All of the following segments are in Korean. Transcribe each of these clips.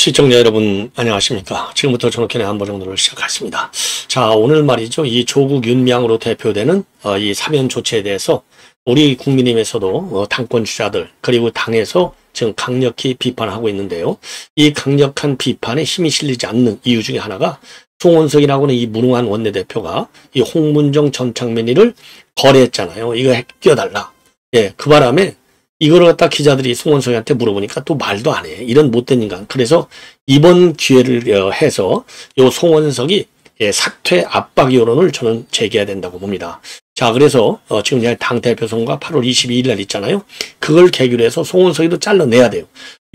시청자 여러분 안녕하십니까. 지금부터 전옥현의 안보정도를 시작하겠습니다. 자, 오늘 말이죠. 이 조국 윤명으로 대표되는 이 사면 조치에 대해서 우리 국민의힘에서도 당권 주자들 그리고 당에서 지금 강력히 비판하고 있는데요. 이 강력한 비판에 힘이 실리지 않는 이유 중에 하나가 송원석이라고는 이 무능한 원내대표가 이 홍문정 전 창면이를 거래했잖아요. 이거 끼워달라. 예, 그 바람에 이걸 갖다 기자들이 송원석이한테 물어보니까 또 말도 안 해. 이런 못된 인간. 그래서 이번 기회를 해서 요 송원석이 사퇴 압박 여론을 저는 제기해야 된다고 봅니다. 자, 그래서 지금 당대표 선거가 8월 22일 날 있잖아요. 그걸 계기로 해서 송원석이도 잘라내야 돼요.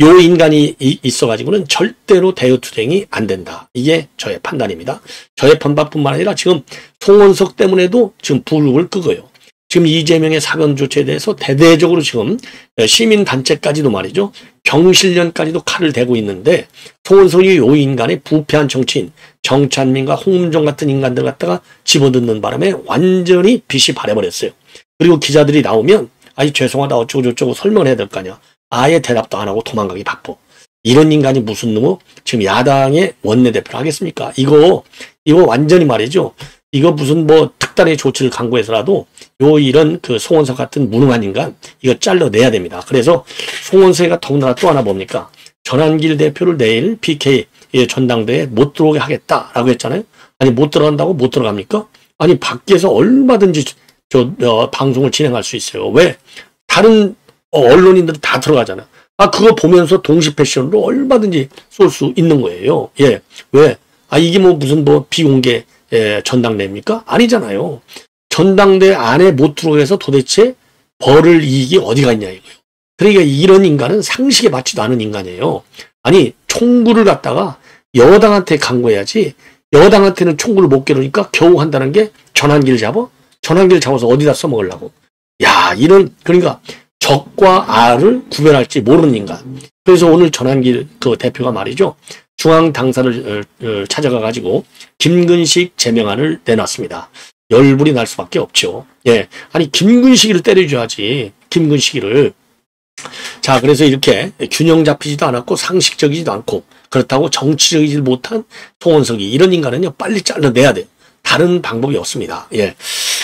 요 인간이 있어가지고는 절대로 대여투쟁이 안 된다. 이게 저의 판단입니다. 저의 판단뿐만 아니라 지금 송원석 때문에도 지금 불을 끄고요. 지금 이재명의 사면 조치에 대해서 대대적으로 지금 시민단체까지도 말이죠. 경실련까지도 칼을 대고 있는데 송원석이 요 인간의 부패한 정치인 정찬민과 홍문정 같은 인간들 갖다가 집어넣는 바람에 완전히 빛이 발해버렸어요. 그리고 기자들이 나오면 아니 죄송하다 어쩌고 저쩌고 설명을 해야 될 거 아니야. 아예 대답도 안 하고 도망가기 바빠. 이런 인간이 무슨 놈의 지금 야당의 원내대표를 하겠습니까? 이거 완전히 말이죠. 이거 무슨 뭐 특단의 조치를 강구해서라도 이런 그 송원석 같은 무능한 인간 이거 잘라내야 됩니다. 그래서 송원석이가 더군다나 또 하나 뭡니까? 전한길 대표를 내일 PK 전당대회에 못 들어오게 하겠다라고 했잖아요. 아니 못 들어간다고 못 들어갑니까? 아니 밖에서 얼마든지 방송을 진행할 수 있어요. 왜? 다른 언론인들은 다 들어가잖아요. 아 그거 보면서 동시 패션으로 얼마든지 쏠 수 있는 거예요. 예. 왜? 아 이게 뭐 무슨 뭐 비공개 전당대회입니까? 아니잖아요. 전당대회 안에 못 들어오게 해서 도대체 벌을 이익이 어디가 있냐 이거예요. 그러니까 이런 인간은 상식에 맞지도 않은 인간이에요. 아니 총구를 갖다가 여당한테 강구해야지 여당한테는 총구를 못 겨루니까 겨우 한다는 게 전환기를 잡아? 전환기를 잡아서 어디다 써먹으려고. 야 이런 그러니까 적과 아를 구별할지 모르는 인간. 그래서 오늘 전환길 그 대표가 말이죠. 중앙 당사를 찾아가가지고 김근식 제명안을 내놨습니다. 열불이 날 수밖에 없죠. 예, 아니 김근식이를 때려줘야지. 김근식이를. 자, 그래서 이렇게 균형 잡히지도 않았고 상식적이지도 않고 그렇다고 정치적이지 못한 송원석이 이런 인간은요 빨리 잘라내야 돼요. 다른 방법이 없습니다. 예,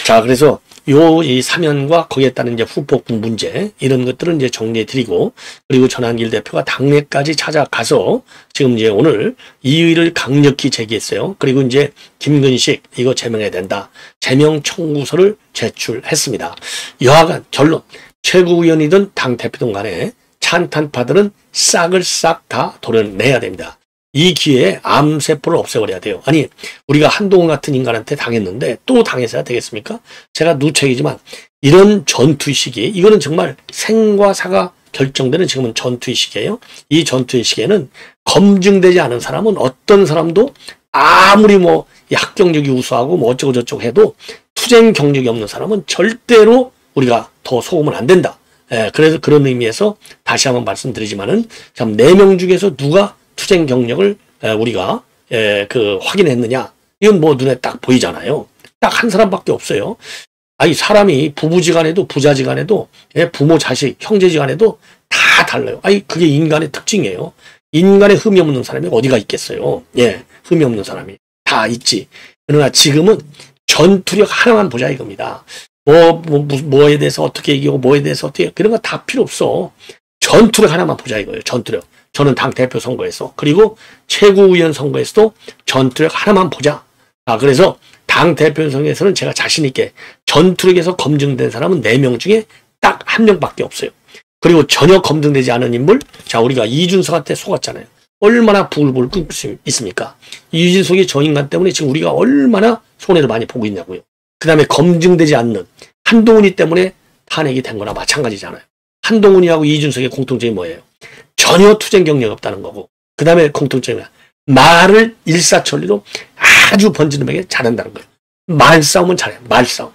자 그래서 이 사면과 거기에 따른 이제 후폭풍 문제 이런 것들은 이제 정리해드리고 그리고 전한길 대표가 당내까지 찾아가서 지금 이제 오늘 이의를 강력히 제기했어요. 그리고 이제 김근식 이거 제명해야 된다. 제명 청구서를 제출했습니다. 여하간 결론 최고위원이든 당 대표든 간에 찬탄파들은 싹을 싹 다 도려내야 됩니다. 이 기회에 암세포를 없애버려야 돼요. 아니 우리가 한동훈 같은 인간한테 당했는데 또 당해서야 되겠습니까? 제가 누책이지만 이런 전투의 시기 이거는 정말 생과 사가 결정되는 지금은 전투의 시기예요. 이 전투의 시기에는 검증되지 않은 사람은 어떤 사람도 아무리 뭐 학경력이 우수하고 뭐 어쩌고 저쩌고 해도 투쟁 경력이 없는 사람은 절대로 우리가 더 속으면 안 된다. 예, 그래서 그런 의미에서 다시 한번 말씀드리지만은 참 4명 중에서 누가 투쟁 경력을 우리가 확인했느냐 이건 뭐 눈에 딱 보이잖아요. 딱 한 사람밖에 없어요. 아니 사람이 부부지간에도 부자지간에도 부모 자식 형제지간에도 다 달라요. 아니 그게 인간의 특징이에요. 인간의 흠이 없는 사람이 어디가 있겠어요. 예, 흠이 없는 사람이 다 있지. 그러나 지금은 전투력 하나만 보자 이겁니다. 뭐에 대해서 어떻게 얘기하고 뭐에 대해서 어떻게 그런 거 다 필요 없어. 전투력 하나만 보자 이거예요. 전투력. 저는 당대표 선거에서 그리고 최고위원 선거에서도 전투력 하나만 보자. 아 그래서 당대표 선거에서는 제가 자신 있게 전투력에서 검증된 사람은 4명 중에 딱 1명밖에 없어요. 그리고 전혀 검증되지 않은 인물 자 우리가 이준석한테 속았잖아요. 얼마나 부글부글 끓고 있습니까? 이준석이 저 인간 때문에 지금 우리가 얼마나 손해를 많이 보고 있냐고요. 그 다음에 검증되지 않는 한동훈이 때문에 탄핵이 된 거나 마찬가지잖아요. 한동훈이하고 이준석의 공통점이 뭐예요? 전혀 투쟁 경력이 없다는 거고 그 다음에 공통점이 말을 일사천리로 아주 번지는하게 잘한다는 거예요. 말싸움은 잘해요. 말싸움.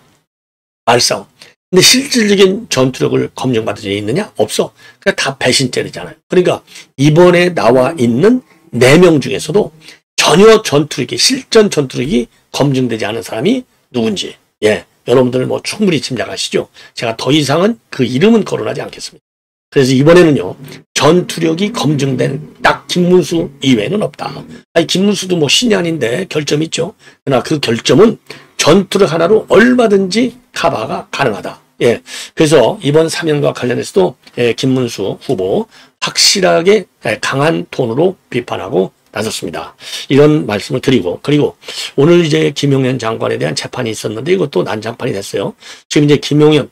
근데 실질적인 전투력을 검증받은 적이 있느냐? 없어. 그러니까 다 배신죄잖아요. 그러니까 이번에 나와 있는 4명 중에서도 전혀 전투력이 실전 전투력이 검증되지 않은 사람이 누군지 예 여러분들 뭐 충분히 짐작하시죠. 제가 더 이상은 그 이름은 거론하지 않겠습니다. 그래서 이번에는요 전투력이 검증된 딱 김문수 이외에는 없다. 아니, 김문수도 뭐 신이 아닌데 결점이 있죠. 그러나 그 결점은 전투를 하나로 얼마든지 커버가 가능하다. 예. 그래서 이번 사면과 관련해서도 김문수 후보 확실하게 강한 톤으로 비판하고 나섰습니다. 이런 말씀을 드리고, 그리고 오늘 이제 김용현 장관에 대한 재판이 있었는데 이것도 난장판이 됐어요. 지금 이제 김용현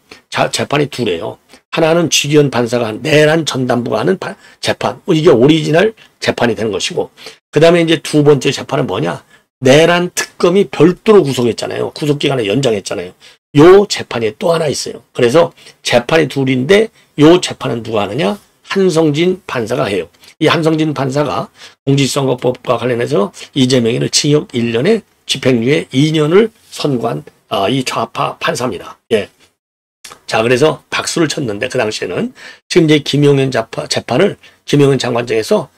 재판이 둘이에요. 하나는 주기현 판사가 한 내란 전담부가 하는 재판. 이게 오리지널 재판이 되는 것이고, 그 다음에 이제 두 번째 재판은 뭐냐? 내란 특검이 별도로 구속했잖아요. 구속기간을 연장했잖아요. 요 재판이 또 하나 있어요. 그래서 재판이 둘인데 요 재판은 누가 하느냐? 한성진 판사가 해요. 이 한성진 판사가 공직선거법과 관련해서 이재명이를 징역 1년에 집행유예 2년을 선고한 이 좌파 판사입니다. 예. 자, 그래서 박수를 쳤는데 그 당시에는 지금 이제 김용현 재판을 김용현 장관장에서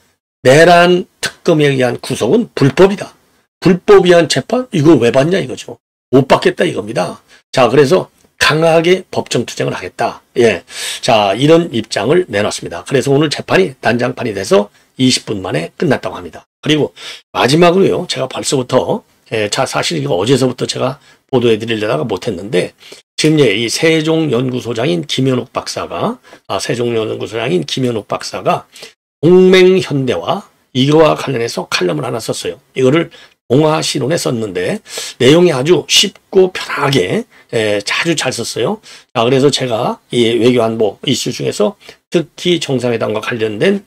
내란 특검에 의한 구속은 불법이다. 불법에 의한 재판? 이걸 왜 받냐 이거죠. 못 받겠다 이겁니다. 자, 그래서 강하게 법정 투쟁을 하겠다. 예. 자, 이런 입장을 내놨습니다. 그래서 오늘 재판이 난장판이 돼서 20분 만에 끝났다고 합니다. 그리고 마지막으로요, 제가 벌써부터, 사실 이거 어제서부터 제가 보도해 드리려다가 못했는데, 지금 이 세종연구소장인 김현욱 박사가, 동맹현대와 이거와 관련해서 칼럼을 하나 썼어요. 이거를 동아신문에 썼는데 내용이 아주 쉽고 편하게 아주 잘 썼어요. 자, 그래서 제가 이 외교안보 이슈 중에서 특히 정상회담과 관련된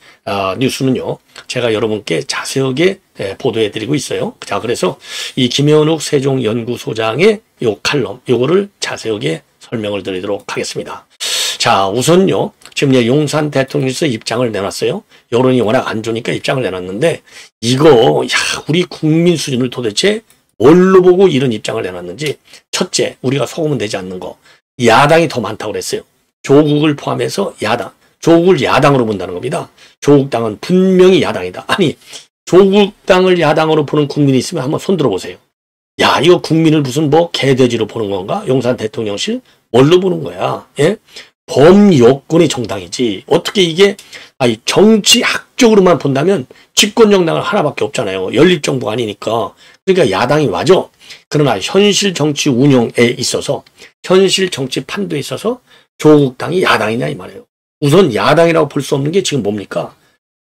뉴스는요, 제가 여러분께 자세하게 보도해드리고 있어요. 자, 그래서 이 김현욱 세종연구소장의 요 칼럼, 요거를 자세하게 설명을 드리도록 하겠습니다. 자, 우선요, 지금 용산 대통령실에서 입장을 내놨어요. 여론이 워낙 안 좋으니까 입장을 내놨는데, 이거, 우리 국민 수준을 도대체 뭘로 보고 이런 입장을 내놨는지, 첫째, 우리가 속으면 되지 않는 거, 야당이 더 많다고 그랬어요. 조국을 포함해서 야당, 조국을 야당으로 본다는 겁니다. 조국당은 분명히 야당이다. 아니, 조국당을 야당으로 보는 국민이 있으면 한번 손 들어보세요. 야, 이거 국민을 무슨 개돼지로 보는 건가? 용산 대통령실? 뭘로 보는 거야? 예? 범여권의 정당이지. 어떻게 이게 정치학적으로만 본다면 집권정당은 하나밖에 없잖아요. 연립정부가 아니니까. 그러니까 야당이 맞아. 그러나 현실 정치 운영에 있어서, 현실 정치 판도에 있어서 조국당이 야당이냐 이 말이에요. 우선 야당이라고 볼 수 없는 게 지금 뭡니까?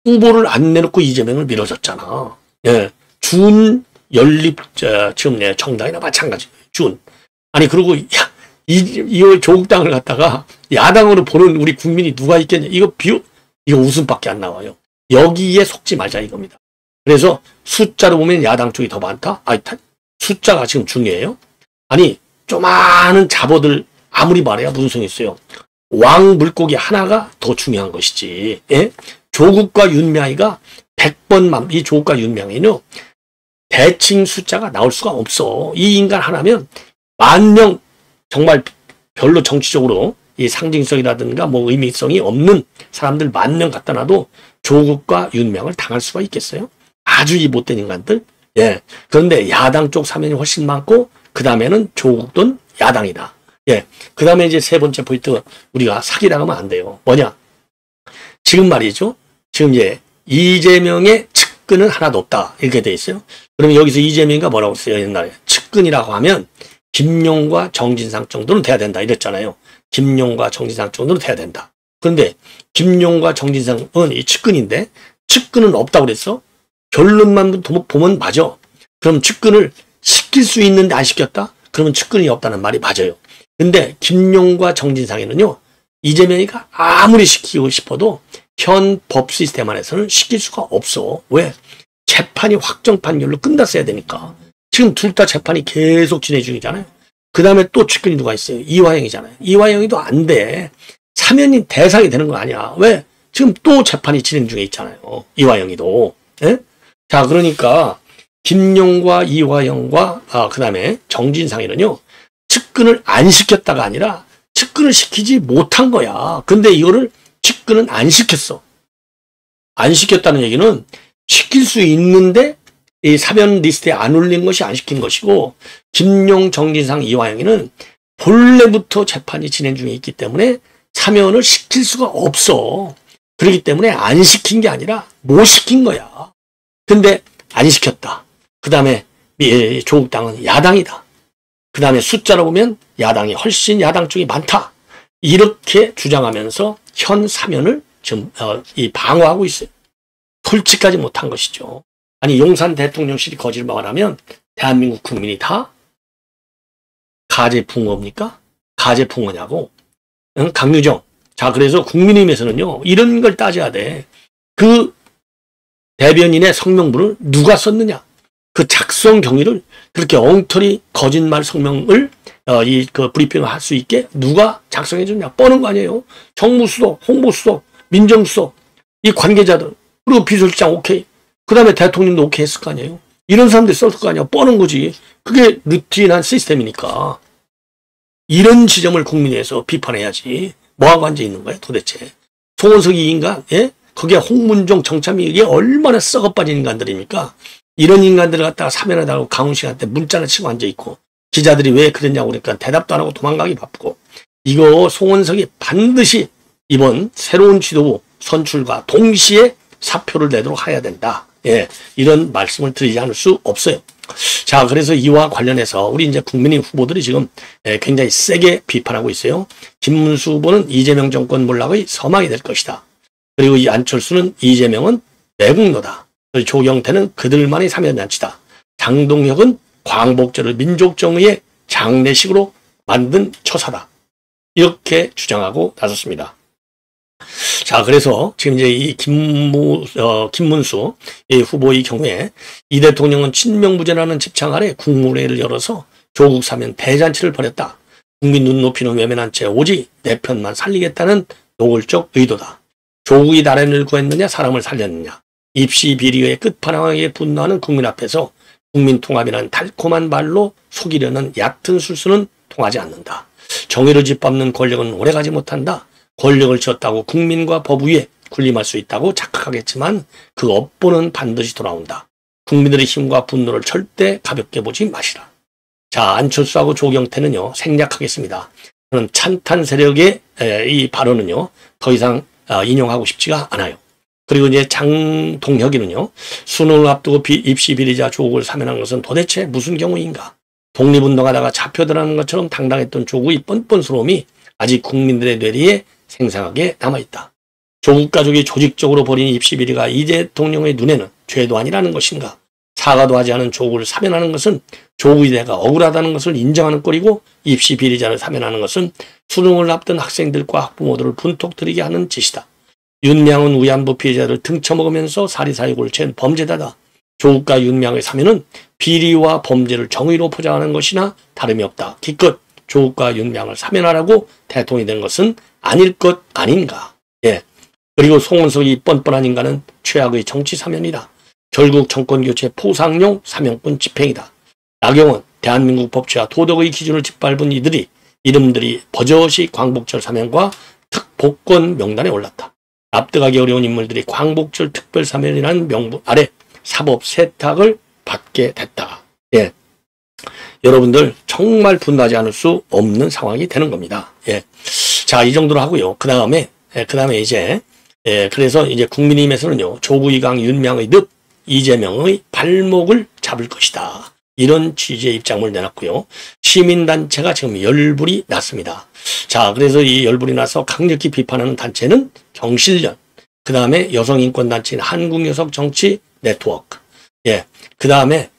후보를 안 내놓고 이재명을 밀어줬잖아. 예. 준 연립 지금 정당이나 마찬가지예요. 준. 아니, 그리고 이 조국당을 갖다가 야당으로 보는 우리 국민이 누가 있겠냐. 이거 웃음밖에 안 나와요. 여기에 속지 말자 이겁니다. 그래서 숫자로 보면 야당 쪽이 더 많다? 숫자가 지금 중요해요? 아니, 조그마한 잡어들 아무리 말해야 무슨 소용이 있어요. 왕 물고기 하나가 더 중요한 것이지. 예? 조국과 윤명이가 100번 이 조국과 윤명이는요, 대칭 숫자가 나올 수가 없어. 이 인간 하나면 10,000명 정말 별로 정치적으로 이 상징성이라든가 의미성이 없는 사람들 10,000명 갖다 놔도 조국과 윤명을 당할 수가 있겠어요? 아주 이 못된 인간들. 예. 그런데 야당 쪽 사면이 훨씬 많고, 그 다음에는 조국은 야당이다. 예. 그 다음에 이제 세 번째 포인트, 우리가 사기당하면 안 돼요. 뭐냐? 지금 말이죠. 지금 이재명의 측근은 하나도 없다. 이렇게 돼 있어요. 그러면 여기서 이재명이가 뭐라고 써요? 옛날에. 측근이라고 하면 김용과 정진상 정도는 돼야 된다. 이랬잖아요. 김용과 정진상 정도는 돼야 된다. 그런데 김용과 정진상은 이 측근인데, 측근은 없다고 그랬어? 결론만 보면 맞아. 그럼 측근을 시킬 수 있는데 안 시켰다? 그러면 측근이 없다는 말이 맞아요. 근데 김용과 정진상에는요, 이재명이가 아무리 시키고 싶어도 현 법 시스템 안에서는 시킬 수가 없어. 왜? 재판이 확정 판결로 끝났어야 되니까. 지금 둘 다 재판이 계속 진행 중이잖아요. 그 다음에 또 측근이 누가 있어요? 이화영이잖아요. 이화영이도 안 돼. 사면이 대상이 되는 거 아니야. 왜? 지금 또 재판이 진행 중에 있잖아요. 이화영이도. 예? 자, 그러니까 김용과 이화영과 그 다음에 정진상이는요, 측근을 안 시켰다가 아니라 측근을 시키지 못한 거야. 근데 이거를 측근은 안 시켰어. 안 시켰다는 얘기는 시킬 수 있는데 이 사면 리스트에 안 올린 것이 안 시킨 것이고, 김용, 정진상, 이화영이는 본래부터 재판이 진행 중에 있기 때문에 사면을 시킬 수가 없어. 그렇기 때문에 안 시킨 게 아니라 못 시킨 거야. 근데 안 시켰다. 그 다음에 조국당은 야당이다. 그 다음에 숫자로 보면 야당이 훨씬 야당 쪽이 많다. 이렇게 주장하면서 현 사면을 지금 방어하고 있어요. 솔직하지 못한 것이죠. 아니 용산 대통령실이 거짓말을 하면 대한민국 국민이 다 가제붕어입니까? 가제붕어냐고. 응? 강유정. 자, 그래서 국민의힘에서는요, 이런 걸 따져야 돼. 그 대변인의 성명부를 누가 썼느냐? 그 작성 경위를 그렇게 엉터리 거짓말 성명을 브리핑을 할 수 있게 누가 작성해 줬냐? 뻔한 거 아니에요. 정무수석, 홍보수석, 민정수석, 이 관계자들, 그리고 비서실장 오케이. 그 다음에 대통령도 오케이 했을 거 아니에요. 이런 사람들이 썼을 거 아니야. 뻔한 거지. 그게 루틴한 시스템이니까. 이런 지점을 국민에서 비판해야지. 뭐하고 앉아 있는 거야 도대체. 송원석 이 인간, 예? 거기에 홍문종, 정참이 이게 얼마나 썩어빠진 인간들입니까? 이런 인간들을 갖다가 사면하다고 강훈식한테 문자를 치고 앉아있고, 기자들이 왜 그랬냐고 그러니까 대답도 안 하고 도망가기 바쁘고, 이거 송원석이 반드시 이번 새로운 지도부 선출과 동시에 사표를 내도록 해야 된다. 예, 이런 말씀을 드리지 않을 수 없어요. 자, 그래서 이와 관련해서 우리 이제 국민의힘 후보들이 지금 굉장히 세게 비판하고 있어요. 김문수 후보는 이재명 정권 몰락의 서막이 될 것이다. 그리고 이 안철수는 이재명은 매국노다. 조경태는 그들만의 사면잔치다. 장동혁은 광복절을 민족정의의 장례식으로 만든 처사다. 이렇게 주장하고 나섰습니다. 자, 그래서 지금 이제 이 김문수 후보의 경우에 이 대통령은 친명부재라는 집창 아래 국무회의를 열어서 조국 사면 대잔치를 벌였다. 국민 눈높이는 외면한 채 오직 내 편만 살리겠다는 노골적 의도다. 조국이 나라를 구했느냐 사람을 살렸느냐. 입시 비리의 끝판왕에 분노하는 국민 앞에서 국민 통합이라는 달콤한 말로 속이려는 얕은 술수는 통하지 않는다. 정의를 짓밟는 권력은 오래가지 못한다. 권력을 쥐었다고 국민과 법 위에 군림할 수 있다고 착각하겠지만 그 업보는 반드시 돌아온다. 국민들의 힘과 분노를 절대 가볍게 보지 마시라. 자, 안철수하고 조경태는요, 생략하겠습니다. 저는 찬탄 세력의 이 발언은요, 더 이상 인용하고 싶지가 않아요. 그리고 이제 장동혁이는요, 수능을 앞두고 입시 비리자 조국을 사면한 것은 도대체 무슨 경우인가? 독립운동하다가 잡혀들어가는 것처럼 당당했던 조국의 뻔뻔스러움이 아직 국민들의 뇌리에 생생하게 남아있다. 조국 가족이 조직적으로 벌인 입시 비리가 이 대통령의 눈에는 죄도 아니라는 것인가? 사과도 하지 않은 조국을 사면하는 것은 조국의 대가 억울하다는 것을 인정하는 꼴이고, 입시 비리자를 사면하는 것은 수능을 앞둔 학생들과 학부모들을 분톡 들이게 하는 짓이다. 윤명은 위안부 피해자를 등쳐먹으면서 사리사욕을 채운 범죄자다. 조국과 윤명의 사면은 비리와 범죄를 정의로 포장하는 것이나 다름이 없다. 기껏 조국과 윤명을 사면하라고 대통령이 된 것은 아닐 것 아닌가. 예. 그리고 송원석이 뻔뻔한 인간은 최악의 정치 사면이다. 결국 정권교체 포상용 사면권 집행이다. 나경원, 대한민국 법치와 도덕의 기준을 짓밟은 이름들이 버젓이 광복절 사면과 특복권 명단에 올랐다. 납득하기 어려운 인물들이 광복절 특별사면이라는 명분 아래 사법 세탁을 받게 됐다. 예. 여러분들 정말 분노하지 않을 수 없는 상황이 되는 겁니다. 예. 자, 이 정도로 하고요. 그 다음에 이제, 그래서 이제 국민의힘에서는요, 조국이강 윤명의 늪, 이재명의 발목을 잡을 것이다. 이런 취지의 입장을 내놨고요. 시민단체가 지금 열불이 났습니다. 자, 그래서 이 열불이 나서 강력히 비판하는 단체는 경실련, 그 다음에 여성인권단체인 한국여성정치 네트워크, 예, 그 다음에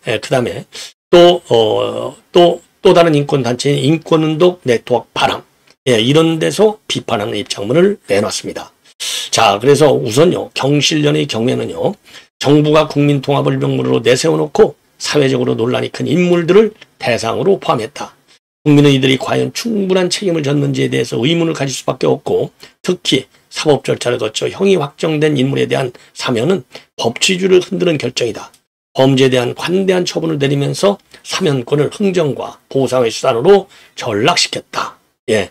또 다른 인권단체인 인권운동 네트워크 바람, 예, 이런 데서 비판하는 입장문을 내놨습니다. 자, 그래서 우선요, 경실련의 경우에는요, 정부가 국민통합을 명분으로 내세워놓고 사회적으로 논란이 큰 인물들을 대상으로 포함했다. 국민의 이들이 과연 충분한 책임을 졌는지에 대해서 의문을 가질 수밖에 없고, 특히 사법 절차를 거쳐 형이 확정된 인물에 대한 사면은 법치주의를 흔드는 결정이다. 범죄에 대한 관대한 처분을 내리면서 사면권을 흥정과 보상의 수단으로 전락시켰다. 예.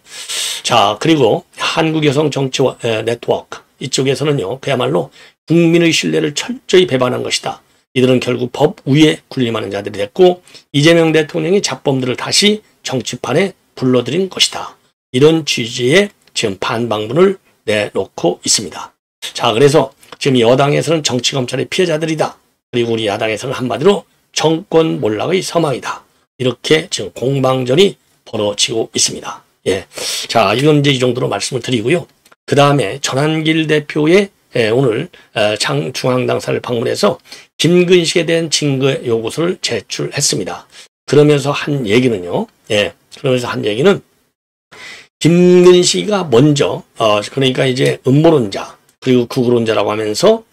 자, 그리고 한국여성정치 네트워크 이쪽에서는요, 그야말로 국민의 신뢰를 철저히 배반한 것이다. 이들은 결국 법 위에 군림하는 자들이 됐고, 이재명 대통령이 잡범들을 다시 정치판에 불러들인 것이다. 이런 취지의 지금 반박문을 내놓고 있습니다. 자, 그래서 지금 여당에서는 정치검찰의 피해자들이다. 그리고 우리 야당에서는 한마디로 정권 몰락의 서막이다. 이렇게 지금 공방전이 벌어지고 있습니다. 예. 자, 이건 이제 이 정도로 말씀을 드리고요. 그 다음에 전한길 대표의 오늘 중앙당사를 방문해서 김근식에 대한 증거 요구서를 제출했습니다. 그러면서 한 얘기는요. 예. 그러면서 한 얘기는 김근식이가 먼저 그러니까 이제 음모론자 그리고 극우론자라고 하면서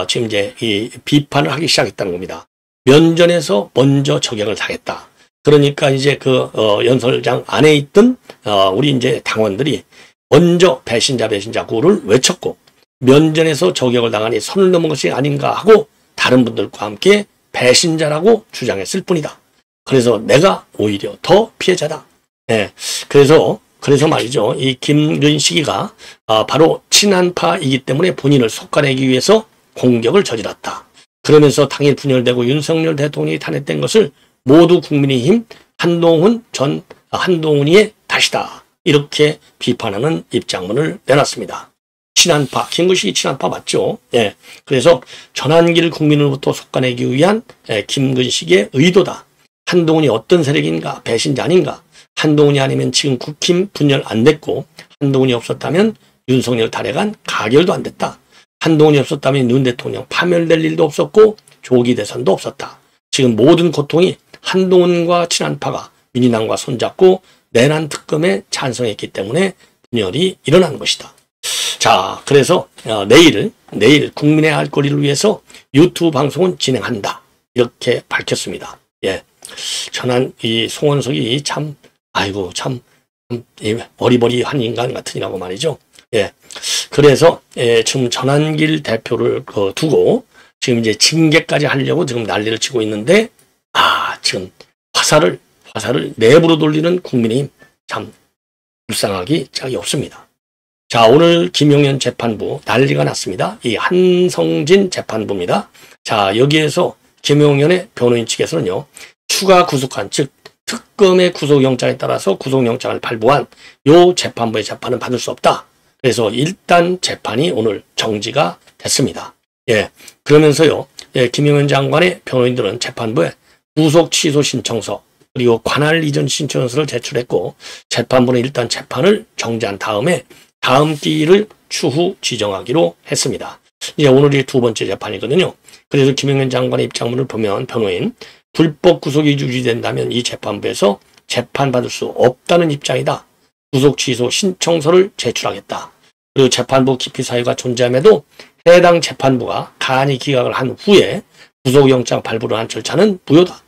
지금 이제 이 비판을 하기 시작했다는 겁니다. 면전에서 먼저 저격을 당했다. 그러니까 이제 그 연설장 안에 있던 우리 이제 당원들이 먼저 배신자 구호를 외쳤고 면전에서 저격을 당하니 선을 넘은 것이 아닌가 하고 다른 분들과 함께 배신자라고 주장했을 뿐이다. 그래서 내가 오히려 더 피해자다. 네. 그래서 말이죠. 이 김근식이가 바로 친한파이기 때문에 본인을 속아내기 위해서 공격을 저질렀다. 그러면서 당일 분열되고 윤석열 대통령이 탄핵된 것을 모두 국민의힘 한동훈이의 탓이다. 이렇게 비판하는 입장문을 내놨습니다. 친한파, 김근식이 친한파 맞죠? 예. 그래서 전한길 국민으로부터 속아내기 위한 김근식의 의도다. 한동훈이 어떤 세력인가, 배신자 아닌가? 한동훈이 아니면 지금 국힘 분열 안 됐고 한동훈이 없었다면 윤석열 탄핵안 가결도 안 됐다. 한동훈이 없었다면 윤 대통령 파멸될 일도 없었고 조기 대선도 없었다. 지금 모든 고통이 한동훈과 친한파가 민주당과 손잡고 내란 특검에 찬성했기 때문에 분열이 일어난 것이다. 자, 그래서 내일 국민의 알 권리를 위해서 유튜브 방송은 진행한다. 이렇게 밝혔습니다. 예. 전한 이 송원석이 참 어리버리한 인간 같으니라고 말이죠. 예. 그래서 지금 전한길 대표를 두고 지금 이제 징계까지 하려고 지금 난리를 치고 있는데 지금 화살을 내부로 돌리는 국민의힘 참 불쌍하기 짝이 없습니다. 자, 오늘 김용현 재판부 난리가 났습니다. 이 한성진 재판부입니다. 자, 여기에서 김용현의 변호인 측에서는요. 추가 구속한 즉 특검의 구속영장에 따라서 구속영장을 발부한 요 재판부의 재판은 받을 수 없다. 그래서 일단 재판이 오늘 정지가 됐습니다. 예. 그러면서요. 예, 김용현 장관의 변호인들은 재판부에 구속 취소 신청서 그리고 관할 이전 신청서를 제출했고 재판부는 일단 재판을 정지한 다음에 다음 기일을 추후 지정하기로 했습니다. 이제 오늘이 두 번째 재판이거든요. 그래서 김용현 장관의 입장문을 보면 변호인 불법 구속이 유지된다면 이 재판부에서 재판받을 수 없다는 입장이다. 구속 취소 신청서를 제출하겠다. 그리고 재판부 기피 사유가 존재함에도 해당 재판부가 간이 기각을 한 후에 구속영장 발부를 한 절차는 무효다.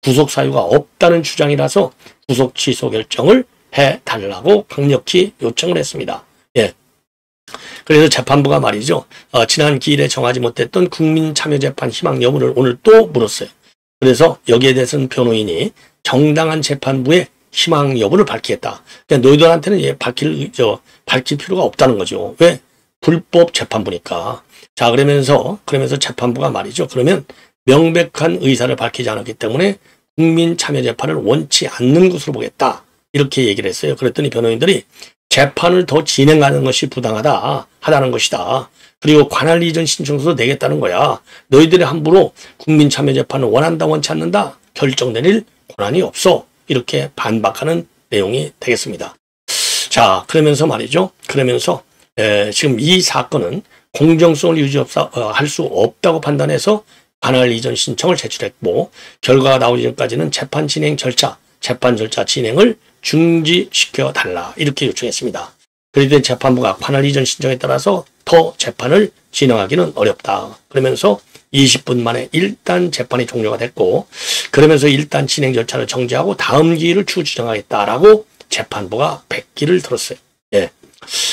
구속 사유가 없다는 주장이라서 구속 취소 결정을 해달라고 강력히 요청을 했습니다. 예. 그래서 재판부가 말이죠. 지난 기일에 정하지 못했던 국민참여재판 희망 여부를 오늘 또 물었어요. 그래서 여기에 대해서는 변호인이 정당한 재판부의 희망 여부를 밝히겠다. 그러니까 너희들한테는 밝힐 필요가 없다는 거죠. 왜? 불법 재판부니까. 자, 그러면서 재판부가 말이죠. 그러면 명백한 의사를 밝히지 않았기 때문에 국민참여재판을 원치 않는 것으로 보겠다. 이렇게 얘기를 했어요. 그랬더니 변호인들이 재판을 더 진행하는 것이 하다는 것이다. 그리고 관할 이전 신청서도 내겠다는 거야. 너희들이 함부로 국민참여재판을 원한다 원치 않는다. 결정내릴 권한이 없어. 이렇게 반박하는 내용이 되겠습니다. 자, 그러면서 말이죠. 지금 이 사건은 공정성을 유지할 수 없다고 판단해서 관할 이전 신청을 제출했고 결과가 나오기 전까지는 재판 절차 진행을 중지시켜 달라 이렇게 요청했습니다. 그런데 재판부가 관할 이전 신청에 따라서 더 재판을 진행하기는 어렵다. 그러면서 20분 만에 일단 재판이 종료가 됐고 그러면서 일단 진행 절차를 정지하고 다음 기일을 추후 지정하겠다라고 재판부가 백기를 들었어요. 예.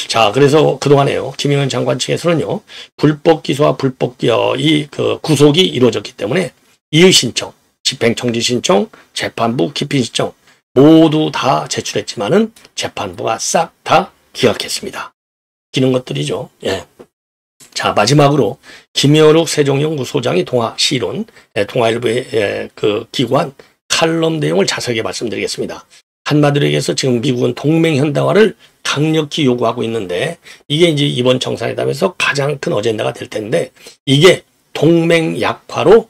자, 그래서 그동안에요. 김용현 장관 측에서는요. 불법 기소와 불법 구속이 이루어졌기 때문에 이의 신청, 집행정지 신청, 재판부 기피 신청 모두 다 제출했지만은 재판부가 싹 다 기각했습니다. 기는 것들이죠. 예. 자, 마지막으로 김여록 세종연구소장이 동아일보에 기고한 칼럼 내용을 자세하게 말씀드리겠습니다. 한마디로 얘기해서 지금 미국은 동맹 현대화를 강력히 요구하고 있는데 이게 이제 이번 정상회담에서 가장 큰 어젠다가 될 텐데 이게 동맹 약화로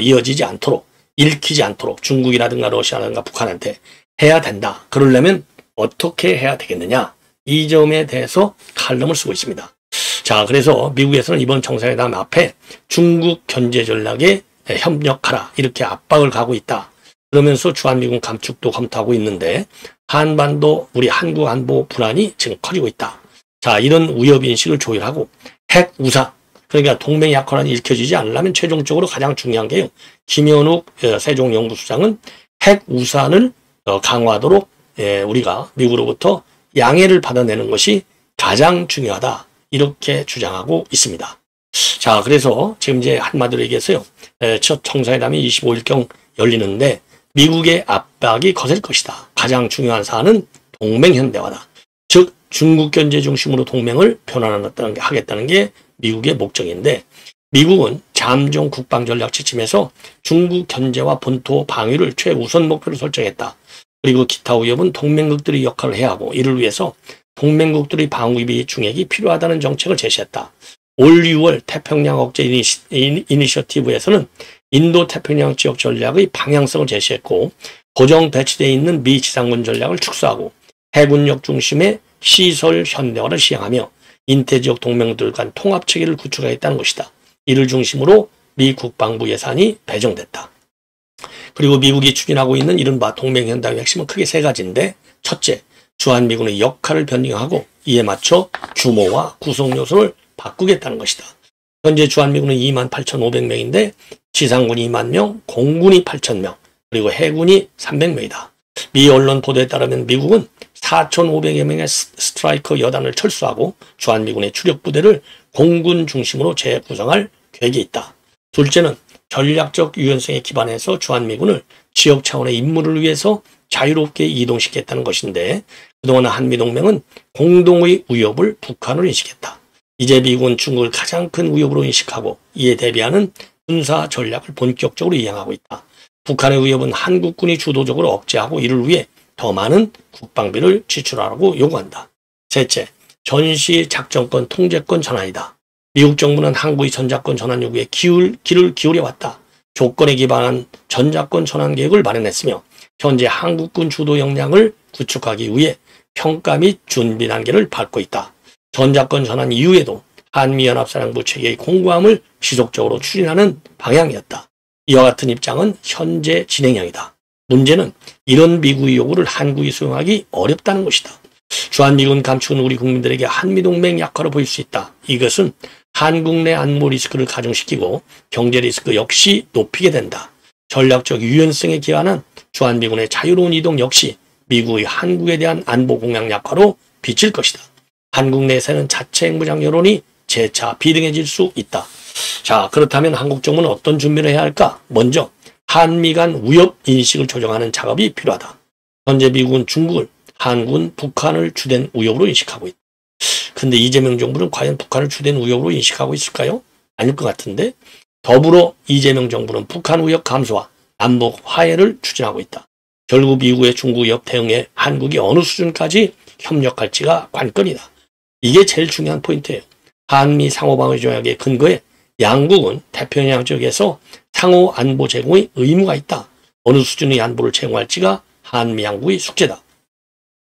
이어지지 않도록 읽히지 않도록 중국이라든가 러시아라든가 북한한테 해야 된다. 그러려면 어떻게 해야 되겠느냐. 이 점에 대해서 칼럼을 쓰고 있습니다. 자, 그래서 미국에서는 이번 정상회담 앞에 중국 견제 전략에 협력하라 이렇게 압박을 가고 있다. 그러면서 주한미군 감축도 검토하고 있는데 한반도 우리 한국 안보 불안이 지금 커지고 있다. 자, 이런 위협인식을 조율하고 핵 우사 그러니까 동맹 약화란이 읽혀지지 않으려면 최종적으로 가장 중요한 게요. 김현욱 세종연구소장은 핵 우산을 강화하도록 우리가 미국으로부터 양해를 받아내는 것이 가장 중요하다. 이렇게 주장하고 있습니다. 자, 그래서 지금 이제 한마디로 얘기해서요. 첫 정상회담이 25일경 열리는데 미국의 압박이 거셀 것이다. 가장 중요한 사안은 동맹 현대화다. 즉 중국 견제 중심으로 동맹을 변환하겠다는 게 미국의 목적인데 미국은 잠정 국방 전략 지침에서 중국 견제와 본토 방위를 최우선 목표로 설정했다. 그리고 기타 위협은 동맹국들이 역할을 해야 하고 이를 위해서 동맹국들의 방위비 중액이 필요하다는 정책을 제시했다. 올 6월 태평양 억제 이니셔티브에서는 인도 태평양 지역 전략의 방향성을 제시했고 고정 배치되어 있는 미 지상군 전략을 축소하고 해군력 중심의 시설 현대화를 시행하며 인태지역 동맹들 간 통합체계를 구축하겠다는 것이다. 이를 중심으로 미 국방부 예산이 배정됐다. 그리고 미국이 추진하고 있는 이른바 동맹 현대화의 핵심은 크게 세 가지인데 첫째, 주한미군의 역할을 변경하고 이에 맞춰 규모와 구성 요소를 바꾸겠다는 것이다. 현재 주한미군은 28,500명인데 지상군이 2만 명, 공군이 8,000명, 그리고 해군이 300명이다. 미 언론 보도에 따르면 미국은 4,500여 명의 스트라이커 여단을 철수하고 주한미군의 주력 부대를 공군 중심으로 재구성할 계획이 있다. 둘째는 전략적 유연성에 기반해서 주한미군을 지역 차원의 임무를 위해서 자유롭게 이동시켰다는 것인데 그동안 한미동맹은 공동의 위협을 북한으로 인식했다. 이제 미국은 중국을 가장 큰 위협으로 인식하고 이에 대비하는 군사 전략을 본격적으로 이행하고 있다. 북한의 위협은 한국군이 주도적으로 억제하고 이를 위해 더 많은 국방비를 지출하라고 요구한다. 셋째, 전시 작전권 통제권 전환이다. 미국 정부는 한국의 전자권 전환 요구에 귀를 기울여왔다. 조건에 기반한 전자권 전환 계획을 마련했으며 현재 한국군 주도 역량을 구축하기 위해 평가 및 준비 단계를 밟고 있다. 전자권 전환 이후에도 한미연합사령부 체계의 공고함을 지속적으로 추진하는 방향이었다. 이와 같은 입장은 현재 진행형이다. 문제는 이런 미국의 요구를 한국이 수용하기 어렵다는 것이다. 주한미군 감축은 우리 국민들에게 한미동맹 약화로 보일 수 있다. 이것은 한국 내 안보 리스크를 가중시키고 경제 리스크 역시 높이게 된다. 전략적 유연성에 기반한 주한미군의 자유로운 이동 역시 미국의 한국에 대한 안보 공약 약화로 비칠 것이다. 한국 내에서는 자체 핵무장 여론이 재차 비등해질 수 있다. 자, 그렇다면 한국 정부는 어떤 준비를 해야 할까? 먼저 한미 간 위협 인식을 조정하는 작업이 필요하다. 현재 미국은 중국을, 한국은 북한을 주된 위협으로 인식하고 있다. 근데 이재명 정부는 과연 북한을 주된 위협으로 인식하고 있을까요? 아닐 것 같은데 더불어 이재명 정부는 북한 위협 감소와 남북 화해를 추진하고 있다. 결국 미국의 중국 위협 대응에 한국이 어느 수준까지 협력할지가 관건이다. 이게 제일 중요한 포인트예요. 한미 상호방위 조약의 근거에 양국은 태평양 지역에서 상호 안보 제공의 의무가 있다. 어느 수준의 안보를 제공할지가 한미 양국의 숙제다.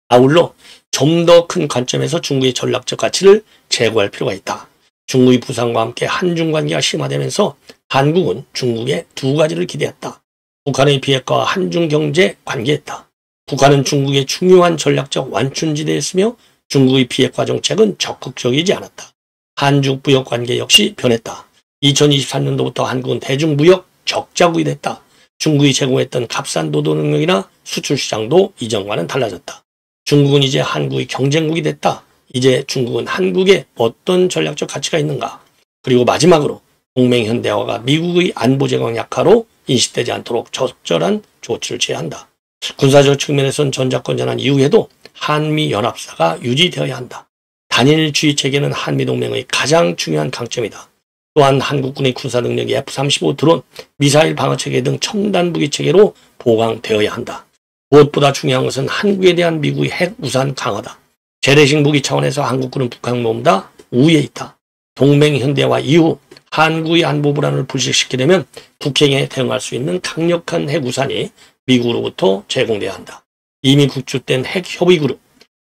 아울러 좀 더 큰 관점에서 중국의 전략적 가치를 제고할 필요가 있다. 중국의 부상과 함께 한중 관계가 심화되면서 한국은 중국에 두 가지를 기대했다. 북한의 비핵화와 한중 경제 관계했다. 북한은 중국의 중요한 전략적 완충지대였으며 중국의 비핵화 정책은 적극적이지 않았다. 한중 무역 관계 역시 변했다. 2023년도부터 한국은 대중무역 적자국이 됐다. 중국이 제공했던 값싼 노동 능력이나 수출 시장도 이전과는 달라졌다. 중국은 이제 한국의 경쟁국이 됐다. 이제 중국은 한국에 어떤 전략적 가치가 있는가? 그리고 마지막으로 동맹 현대화가 미국의 안보 제공 약화로 인식되지 않도록 적절한 조치를 취해야 한다. 군사적 측면에선 전자권 전환 이후에도 한미 연합사가 유지되어야 한다. 단일주의 체계는 한미동맹의 가장 중요한 강점이다. 또한 한국군의 군사 능력이 F-35 드론, 미사일 방어체계 등 첨단 무기 체계로 보강되어야 한다. 무엇보다 중요한 것은 한국에 대한 미국의 핵 우산 강화다. 재래식 무기 차원에서 한국군은 북한보다 우위에 있다. 동맹 현대화 이후 한국의 안보 불안을 불식시키려면 북핵에 대응할 수 있는 강력한 핵 우산이 미국으로부터 제공돼야 한다. 이미 구축된 핵 협의 그룹,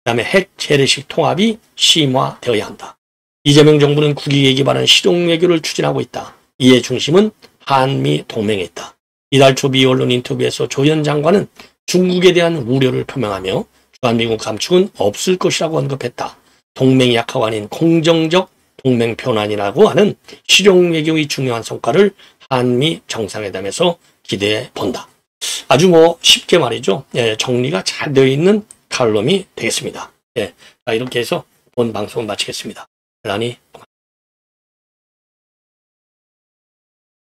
그다음에 핵 재래식 통합이 심화되어야 한다. 이재명 정부는 국익에 기반한 실용 외교를 추진하고 있다. 이의 중심은 한미 동맹에 있다. 이달 초 미 언론 인터뷰에서 조현 장관은 중국에 대한 우려를 표명하며 주한미군 감축은 없을 것이라고 언급했다. 동맹 약화가 아닌 공정적 동맹 편안이라고 하는 실용 외교의 중요한 성과를 한미 정상회담에서 기대해 본다. 아주 쉽게 말이죠. 정리가 잘 되어 있는 칼럼이 되겠습니다. 자, 이렇게 해서 본 방송을 마치겠습니다. 대단히 고맙습니다.